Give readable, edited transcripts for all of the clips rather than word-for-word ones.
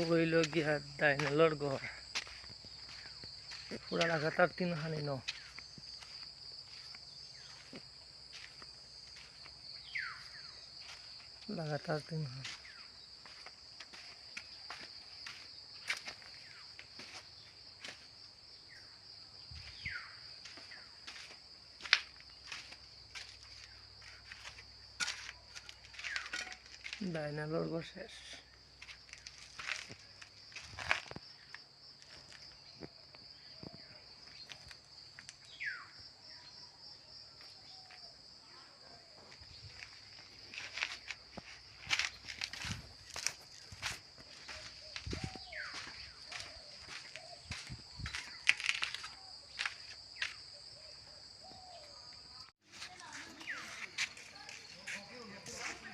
হইল গিয়া ডাইনেলর ঘর পুরা লাগাতার 3 খানি ন লাগাতার 3 খান ডাইনেলর ঘর শেষ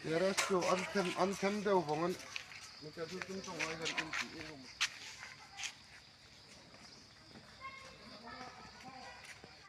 Ja, das ist so Anthem der Wohnung. Mit der Zukunft, wo ich dann